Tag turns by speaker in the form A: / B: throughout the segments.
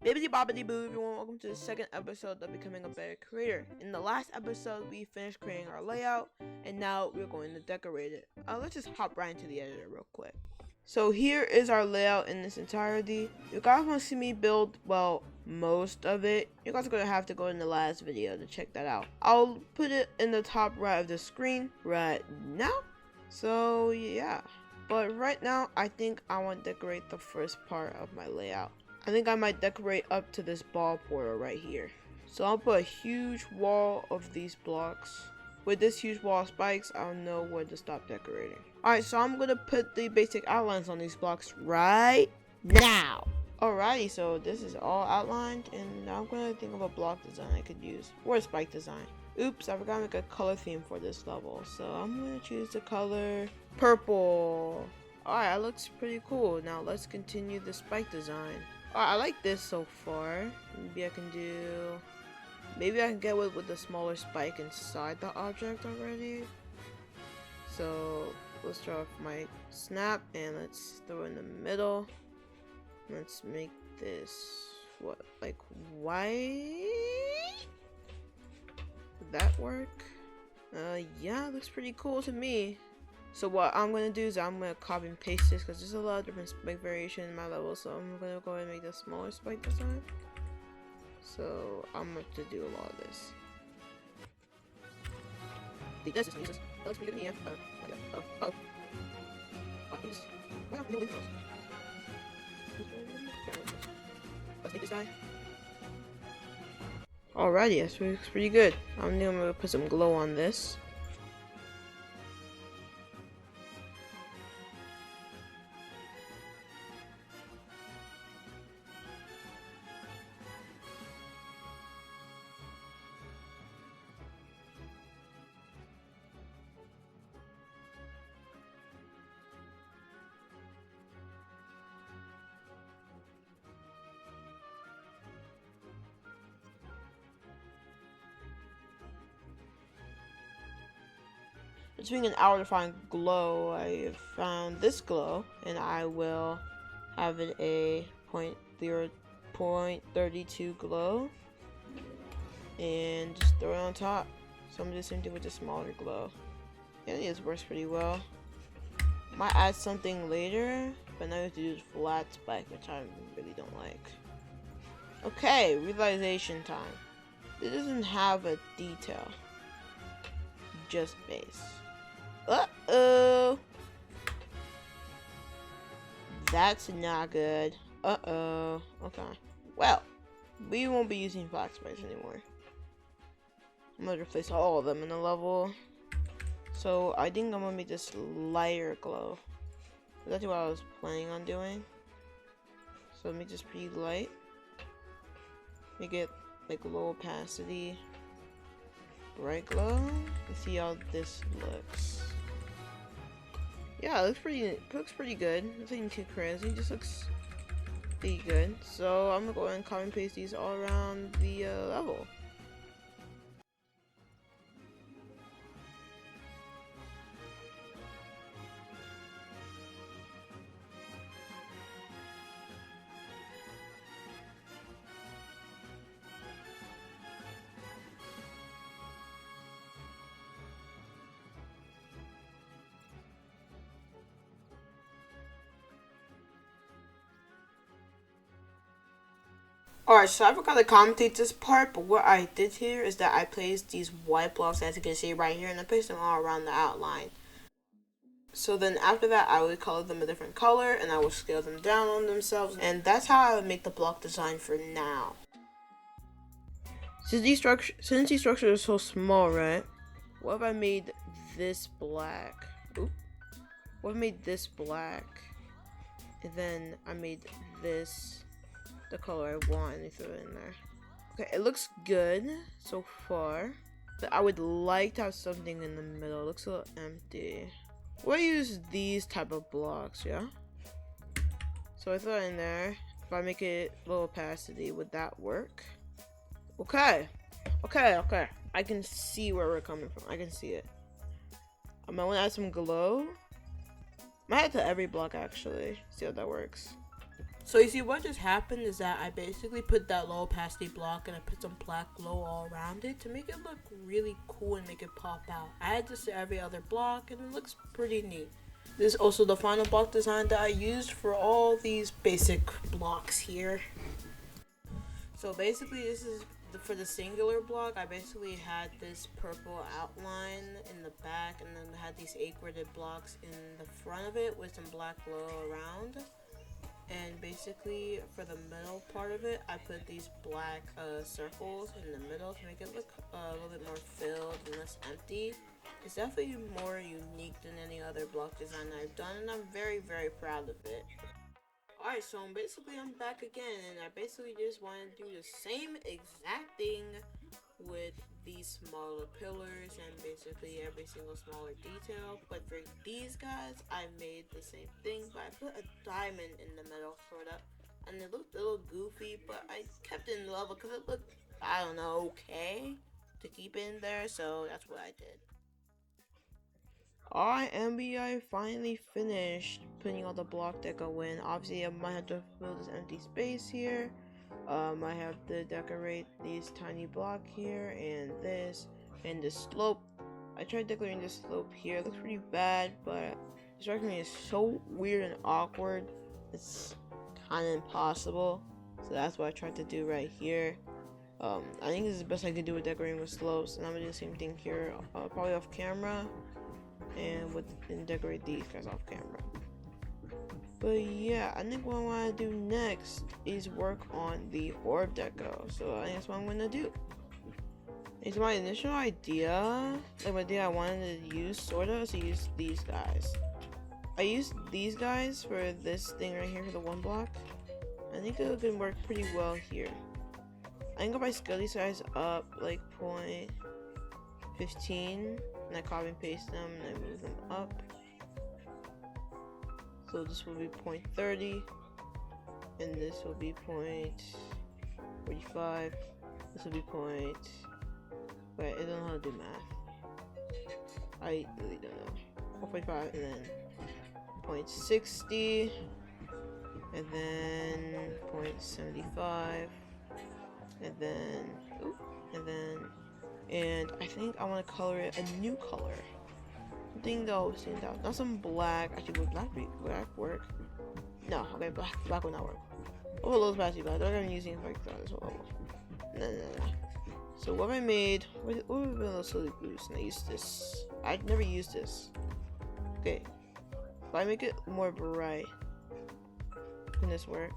A: Bibbidi bobbidi boo, everyone. Welcome to the second episode of Becoming a Better Creator. In the last episode, we finished creating our layout, and now we're going to decorate it. Let's just hop right into the editor real quick. So here is our layout in its entirety. If you guys want to see me build, well, most of it, you guys are going to have to go in the last video to check that out. I'll put it in the top right of the screen right now. So yeah, but right now, I think I want to decorate the first part of my layout. I think I might decorate up to this ball portal right here. So I'll put a huge wall of these blocks. With this huge wall of spikes, I'll know where to stop decorating. Alright, so I'm going to put the basic outlines on these blocks right now. Alrighty, so this is all outlined, and now I'm going to think of a block design I could use, or a spike design. Oops, I forgot to make a color theme for this level, so I'm going to choose the color purple. Alright, that looks pretty cool. Now let's continue the spike design. I like this so far. Maybe I can get away with the smaller spike inside the object already. So let's draw off my snap and let's throw it in the middle. Let's make this like white? Would that work? Yeah, looks pretty cool to me. So what I'm going to do is I'm going to copy and paste this because there's a lot of different spike variation in my level. So I'm going to go ahead and make the smaller spike design. So I'm going to do a lot of this. This. That looks pretty good to me, yeah. Let's take this guy. Alrighty, this looks pretty good. I'm going to put some glow on this. It's taking an hour to find glow. I have found this glow, and I will have it a 0.32 glow, and just throw it on top. So I'm gonna do the same thing with the smaller glow. Yeah, this works pretty well. Might add something later, but now we have to use flat spike, which I really don't like. Okay, realization time. It doesn't have a detail, just base. Uh-oh. That's not good. Uh-oh. Okay. Well, we won't be using flat spikes anymore. I'm gonna replace all of them in the level. So I think I'm gonna make this lighter glow. That's what I was planning on doing. So make this pretty light. Make it like low opacity. Bright glow. Let's see how this looks. Yeah, it looks pretty good. Nothing too crazy, just looks pretty good. So I'm gonna go ahead and copy and paste these all around the level. Alright, so I forgot to commentate this part, but what I did here is that I placed these white blocks, as you can see right here, and I placed them all around the outline. So then after that, I would color them a different color, and I would scale them down on themselves, and that's how I would make the block design for now. Since these structures are so small, right? What if I made this black? Oop. What if I made this black, and then I made this the color I want and throw it in there. Okay, it looks good so far, but I would like to have something in the middle. It looks a little empty. We'll use these type of blocks, yeah? So I throw it in there. If I make it low opacity, would that work? Okay. I can see where we're coming from. I can see it. I want to add some glow. Might add to every block actually. See how that works. So you see what just happened is that I basically put that low opacity block and I put some black glow all around it to make it look really cool and make it pop out. I add this to every other block and it looks pretty neat. This is also the final block design that I used for all these basic blocks here. So basically this is for the singular block. I basically had this purple outline in the back and then had these 8 gridded blocks in the front of it with some black glow around. And basically for the middle part of it, I put these black circles in the middle to make it look a little bit more filled and less empty. It's definitely more unique than any other block design I've done, and I'm very, very proud of it. Alright, so I'm back again, and I basically just want to do the same exact thing with these smaller pillars and basically every single smaller detail. But for these guys, I made the same thing, but I put a diamond in the middle, sort of, and it looked a little goofy, but I kept it in the level because it looked, I don't know, okay to keep in there, so that's what I did. Alright, MBI finally finished putting all the block deco in. Obviously, I might have to fill this empty space here. I have to decorate these tiny block here and this and the slope. I tried decorating this slope here. It looks pretty bad, but this recording is so weird and awkward. It's kind of impossible. So that's what I tried to do right here. I think this is the best I can do with decorating with slopes, and I'm gonna do the same thing here, probably off camera, and decorate these guys off camera. But yeah, I think what I want to do next is work on the orb deco. So I think that's what I'm going to do. It's my initial idea, like my idea I wanted to use sort of, is to use these guys. I used these guys for this thing right here for the one block. I think it can work pretty well here. I can go by scale these guys up like 0.15 and I copy and paste them and I move them up. So this will be 0.30 and this will be 0.45. This will be point. Wait, I don't know how to do math. I really don't know. 4.5 and then 0.60 and then 0.75 and I think I want to color it a new color. Thing though, stand out. Not some black. Actually, would black work? No, okay, black would not work. Overload's patchy, but I'm not using it like that as well. No. So what I made, what would have been a little silly boost, and I used this. I'd never used this. Okay, if I make it more bright, can this work?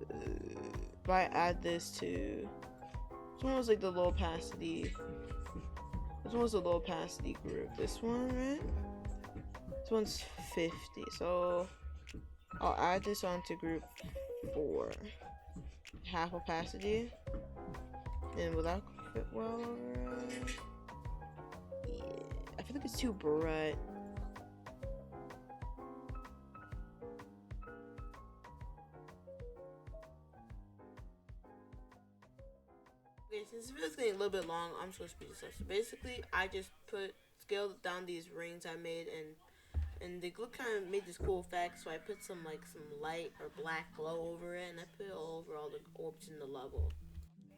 A: If I add this to, this one was like the low opacity. This one's a low opacity group. This one, right? This one's 50. So I'll add this onto group 4. Half opacity. And will that fit well? Yeah. I feel like it's too bright. Okay, since this video's getting a little bit long, I'm just gonna speed this up. So basically, I just scaled down these rings I made, and they look kind of made this cool effect. So I put some light or black glow over it, and I put it all over all the orbs in the level.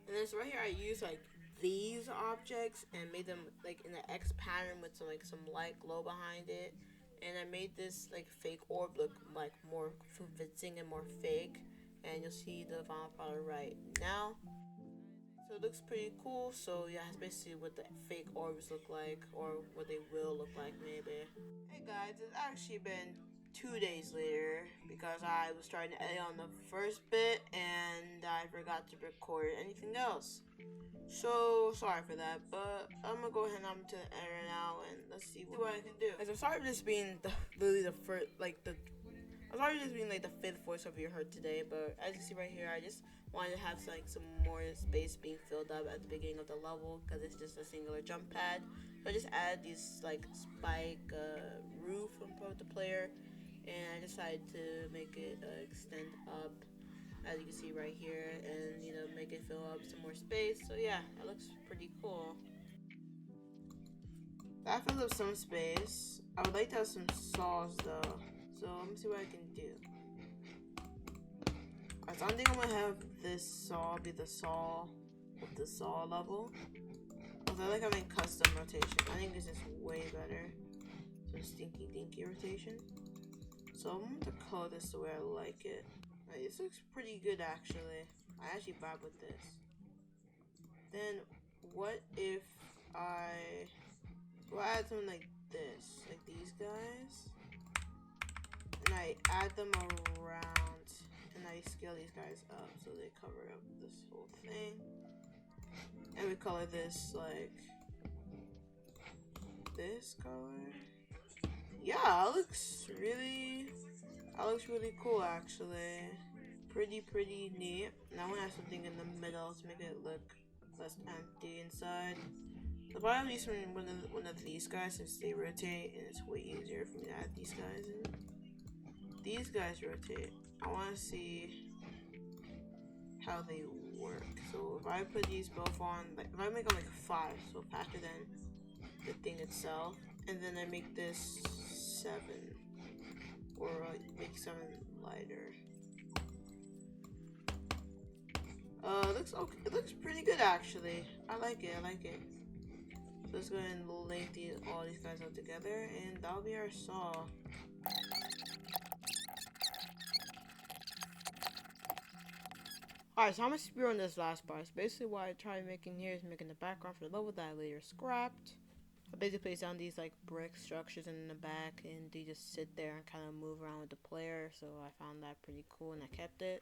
A: And then so right here, I used like these objects and made them like in an X pattern with some light glow behind it. And I made this like fake orb look like more convincing and more fake. And you'll see the final product right now. So it looks pretty cool. So yeah, it's basically what the fake orbs look like, or what they will look like maybe. Hey guys, it's actually been 2 days later because I was trying to edit on the first bit and I forgot to record anything else. So sorry for that, but I'm gonna go ahead and I'm to the editor now and let's see what I can do. As I'm sorry for this being the fifth voice over you heard today, but as you see right here, I just wanted to have some more space being filled up at the beginning of the level because it's just a singular jump pad. So I just added these spike roof in front of the player, and I decided to make it extend up, as you can see right here, and make it fill up some more space. So yeah, that looks pretty cool. That fills up some space. I would like to have some saws though, so let me see what I can do. So I think I'm gonna have this saw be the saw of the saw level. Because I like having custom rotation. I think this is way better. So stinky dinky rotation. So I'm going to color this the way I like it. Right, this looks pretty good actually. I actually vibe with this. Then what if I add something like this, like these guys, and I add them around, and I scale these guys up so they cover up this whole thing, and we color this like this color. Yeah, that looks really cool actually. Pretty neat. Now I want to have something in the middle to make it look less empty inside. I'll probably use one of these guys since they rotate, and it's way easier for me to add these guys in. These guys rotate. I want to see how they work. So if I put these both on, like if I make them like 5, so faster than the thing itself, and then I make this 7, or like make 7 lighter. Looks okay. It looks pretty good actually. I like it. So let's go ahead and link all these guys up together, and that'll be our saw. Alright, so I'm gonna spear on this last part. So basically what I tried making here is making the background for the level that I later scrapped. I basically place down these like brick structures in the back, and they just sit there and kind of move around with the player, so I found that pretty cool and I kept it.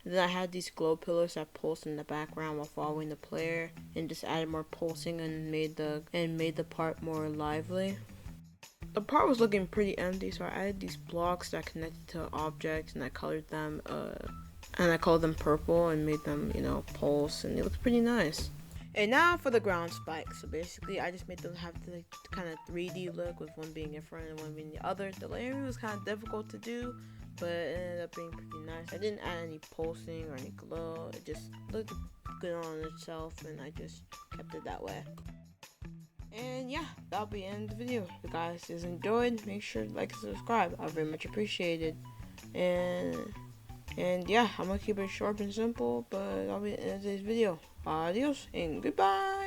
A: And then I had these glow pillars that pulse in the background while following the player, and just added more pulsing and made the part more lively. The part was looking pretty empty, so I added these blocks that connected to objects, and I colored them purple and made them, pulse, and it looks pretty nice. And now for the ground spikes. So basically I just made them have the kind of 3D look, with one being in front and one being the other. The layering was kind of difficult to do, but it ended up being pretty nice. I didn't add any pulsing or any glow. It just looked good on itself, and I just kept it that way. And yeah, that'll be the end of the video. If you guys enjoyed, make sure to like and subscribe. I very much appreciated. And yeah, I'm gonna keep it short and simple, but that'll be the end of today's video. Adios and goodbye.